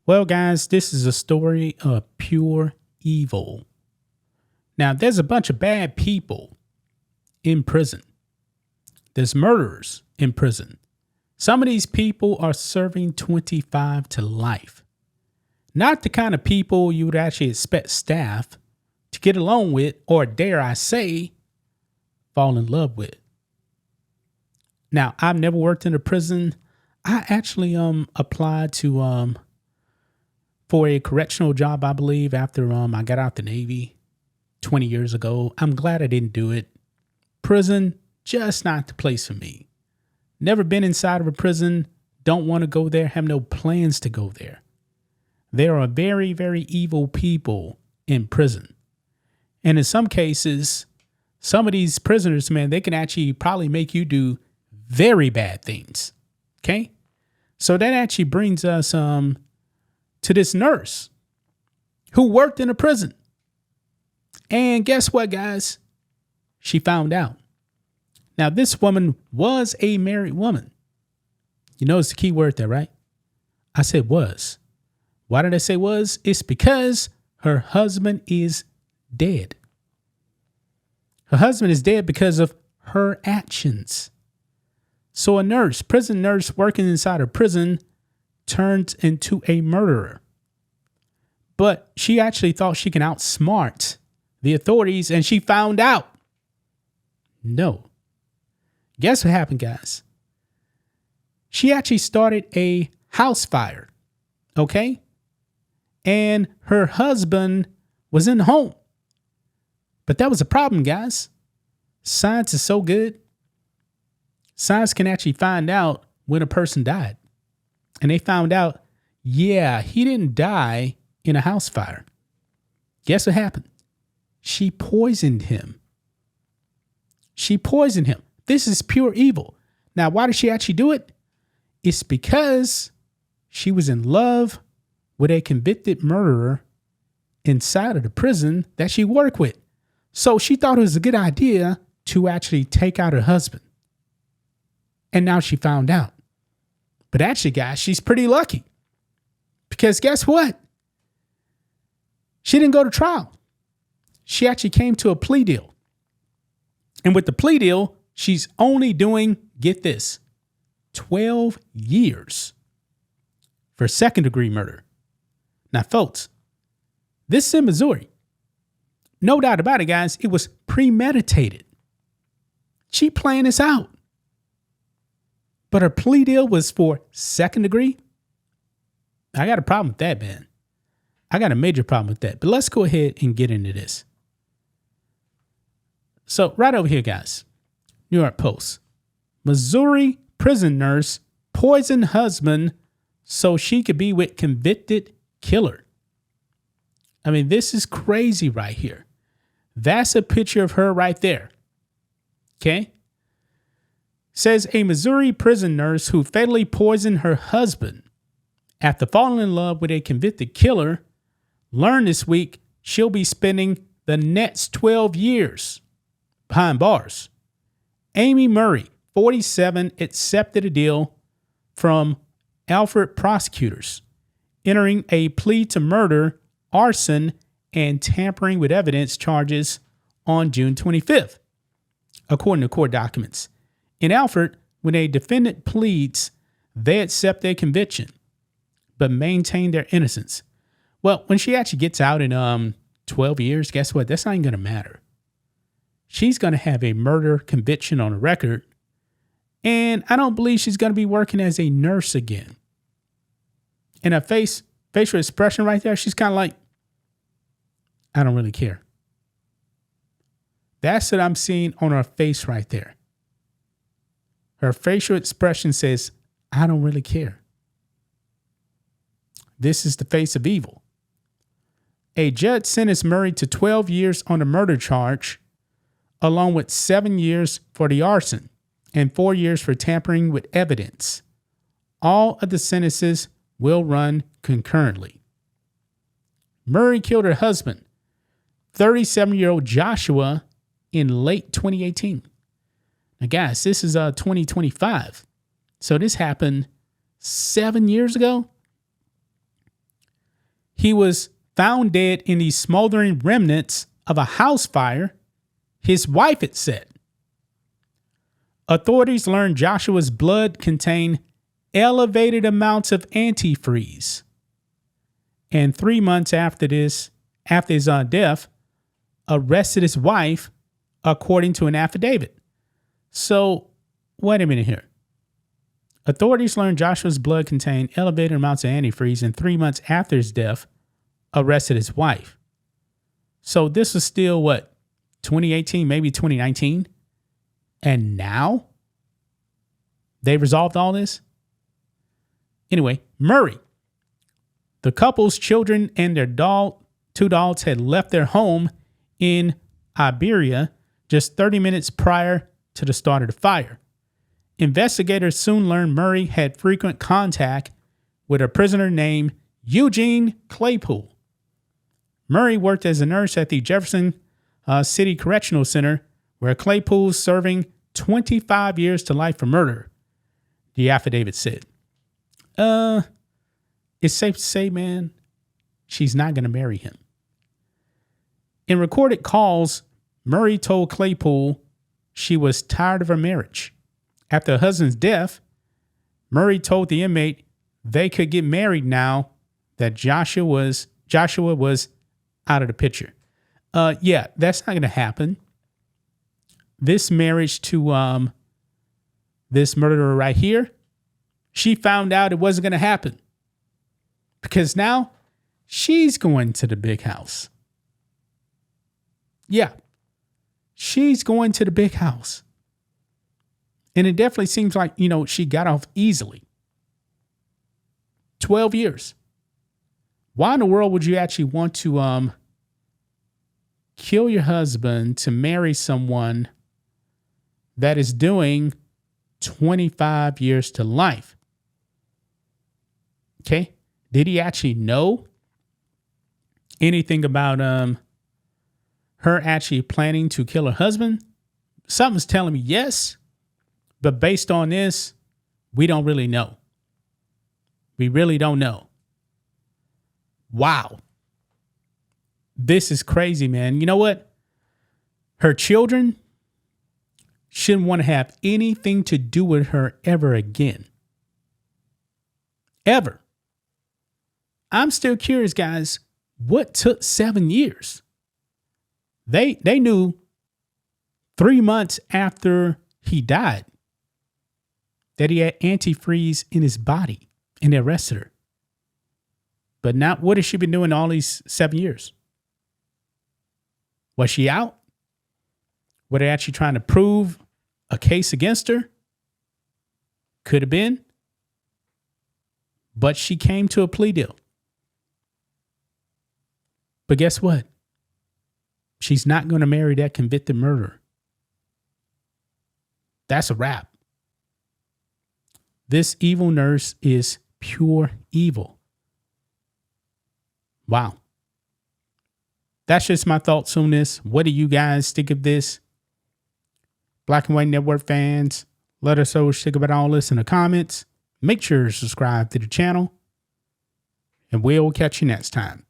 Well, guys, this is a story of pure evil. Now, there's a bunch of bad people in prison. There's murderers in prison. Some of these people are serving 25 to life. Not the kind of people you would actually expect staff to get along with, or dare I say, fall in love with. Now, I've never worked in a prison. I actually applied to for a correctional job, I believe, after I got out the Navy 20 years ago. I'm glad I didn't do it. Prison, just not the place for me. Never been inside of a prison. Don't want to go there. Have no plans to go there. There are very, very evil people in prison. And in some cases, some of these prisoners, man, they can actually probably make you do very bad things. Okay? So that actually brings us to this nurse who worked in a prison. And guess what, guys? She found out. Now, this woman was a married woman. You notice the key word there, right? I said was. Why did I say was? It's because her husband is dead. Her husband is dead because of her actions. So a nurse, prison nurse working inside a prison, turns into a murderer. But she actually thought she can outsmart the authorities, and she found out. No. Guess what happened, guys? She actually started a house fire. Okay? And her husband was in the home. But that was a problem, guys. Science is so good. Science can actually find out when a person died. And they found out, yeah, he didn't die in a house fire. Guess what happened? She poisoned him. She poisoned him. This is pure evil. Now, why did she actually do it? It's because she was in love with a convicted murderer inside of the prison that she worked with. So she thought it was a good idea to actually take out her husband. And now she found out. But actually, guys, she's pretty lucky. Because guess what? She didn't go to trial. She actually came to a plea deal. And with the plea deal, she's only doing, get this, 12 years for second-degree murder. Now, folks, this is in Missouri. No doubt about it, guys. It was premeditated. She planned this out. But her plea deal was for second degree. I got a problem with that, man. I got a major problem with that. But let's go ahead and get into this. So right over here, guys. New York Post. Missouri prison nurse poisoned husband so she could be with convicted killer. I mean, this is crazy right here. That's a picture of her right there. Okay? Says a Missouri prison nurse who fatally poisoned her husband after falling in love with a convicted killer learned this week she'll be spending the next 12 years behind bars. Amy Murray, 47, accepted a deal from Alfred prosecutors, entering a plea to murder, arson, and tampering with evidence charges on June 25th, according to court documents. In Alfred, when a defendant pleads, they accept their conviction, but maintain their innocence. Well, when she actually gets out in 12 years, guess what? That's not even going to matter. She's going to have a murder conviction on a record, and I don't believe she's going to be working as a nurse again. And her facial expression right there, she's kind of like, I don't really care. That's what I'm seeing on her face right there. Her facial expression says, I don't really care. This is the face of evil. A judge sentenced Murray to 12 years on the murder charge, along with 7 years for the arson and 4 years for tampering with evidence. All of the sentences will run concurrently. Murray killed her husband, 37-year-old Joshua, in late 2018. Now, guys, this is 2025. So this happened 7 years ago. He was found dead in the smoldering remnants of a house fire his wife had set. Authorities learned Joshua's blood contained elevated amounts of antifreeze. And 3 months after his death, arrested his wife, according to an affidavit. So, wait a minute here. Authorities learned Joshua's blood contained elevated amounts of antifreeze, and 3 months after his death, arrested his wife. So this was still 2018, maybe 2019? And now they resolved all this? Anyway, Murray. The couple's children and their two dogs had left their home in Iberia just 30 minutes prior to the start of the fire. Investigators soon learned Murray had frequent contact with a prisoner named Eugene Claypool. Murray worked as a nurse at the Jefferson City Correctional Center, where Claypool's serving 25 years to life for murder, the affidavit said. It's safe to say, man, she's not going to marry him. In recorded calls, Murray told Claypool she was tired of her marriage. After her husband's death, Murray told the inmate they could get married now that Joshua was out of the picture. Yeah, that's not going to happen. This marriage to this murderer right here, she found out it wasn't going to happen. Because now she's going to the big house. Yeah, she's going to the big house. And it definitely seems like, she got off easily. 12 years. Why in the world would you actually want to kill your husband to marry someone that is doing 25 years to life? Okay. Did he actually know anything about her actually planning to kill her husband? Something's telling me yes, but based on this, we don't really know. We really don't know. Wow. This is crazy, man. You know what? Her children shouldn't want to have anything to do with her ever again. Ever. I'm still curious, guys. What took 7 years? They knew 3 months after he died that he had antifreeze in his body, and they arrested her. But now, what has she been doing all these 7 years? Was she out? Were they actually trying to prove a case against her? Could have been. But she came to a plea deal. But guess what? She's not going to marry that convicted murderer. That's a wrap. This evil nurse is pure evil. Wow. That's just my thoughts on this. What do you guys think of this? Black and White Network fans, let us know what you think about all this in the comments. Make sure to subscribe to the channel, and we'll catch you next time.